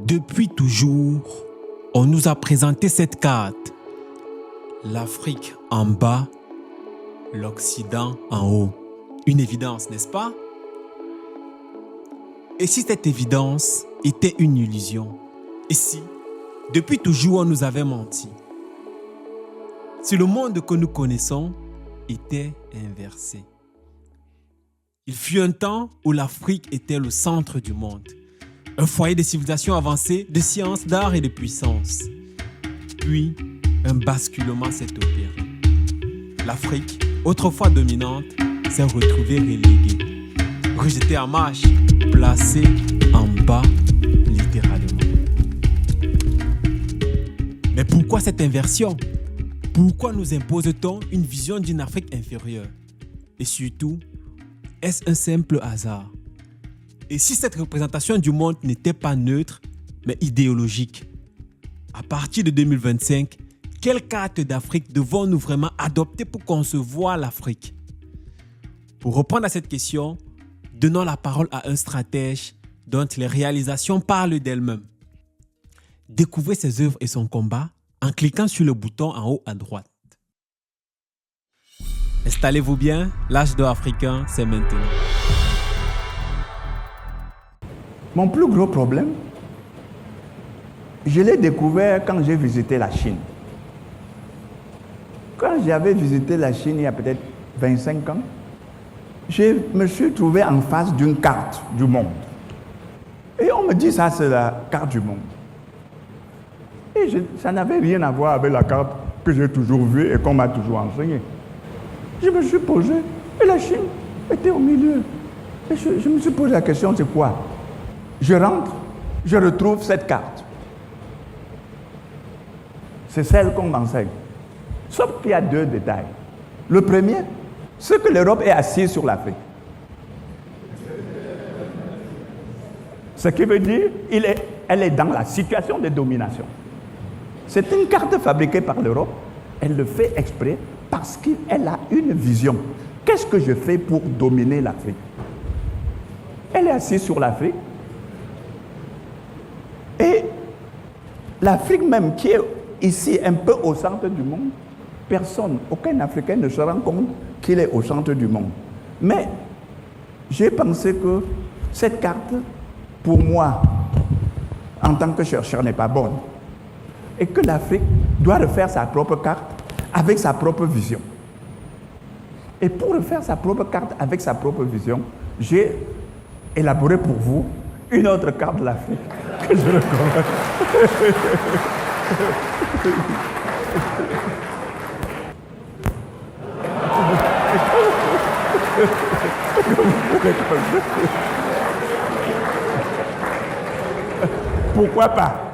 Depuis toujours, on nous a présenté cette carte. L'Afrique en bas, l'Occident en haut. Une évidence, n'est-ce pas? Et si cette évidence était une illusion? Et si, depuis toujours, on nous avait menti? Si le monde que nous connaissons était inversé. Il fut un temps où l'Afrique était le centre du monde. Un foyer de civilisation avancée, de sciences, d'art et de puissance. Puis, un basculement s'est opéré. L'Afrique, autrefois dominante, s'est retrouvée reléguée. Rejetée en marche, placée en bas, littéralement. Mais pourquoi cette inversion? Pourquoi nous impose-t-on une vision d'une Afrique inférieure? Et surtout, est-ce un simple hasard? Et si cette représentation du monde n'était pas neutre, mais idéologique? À partir de 2025, quelle carte d'Afrique devons-nous vraiment adopter pour concevoir l'Afrique? Pour répondre à cette question, donnons la parole à un stratège dont les réalisations parlent d'elles-mêmes. Découvrez ses œuvres et son combat en cliquant sur le bouton en haut à droite. Installez-vous bien, l'âge d'or africain, c'est maintenant. Mon plus gros problème, je l'ai découvert quand j'ai visité la Chine. Quand j'avais visité la Chine il y a peut-être 25 ans, je me suis trouvé en face d'une carte du monde. Et on me dit ça, c'est la carte du monde. Et ça n'avait rien à voir avec la carte que j'ai toujours vue et qu'on m'a toujours enseignée. Je me suis posé, et la Chine était au milieu. Et je me suis posé la question, c'est quoi? Je rentre, je retrouve cette carte. C'est celle qu'on m'enseigne. Sauf qu'il y a deux détails. Le premier, c'est que l'Europe est assise sur l'Afrique. Ce qui veut dire qu'elle est dans la situation de domination. C'est une carte fabriquée par l'Europe. Elle le fait exprès parce qu'elle a une vision. Qu'est-ce que je fais pour dominer l'Afrique? Elle est assise sur l'Afrique. Et l'Afrique même qui est ici un peu au centre du monde, personne, aucun Africain ne se rend compte qu'il est au centre du monde. Mais j'ai pensé que cette carte, pour moi, en tant que chercheur, n'est pas bonne. Et que l'Afrique doit refaire sa propre carte avec sa propre vision. Et pour refaire sa propre carte avec sa propre vision, j'ai élaboré pour vous une autre carte de l'Afrique que je recommande. Pourquoi pas?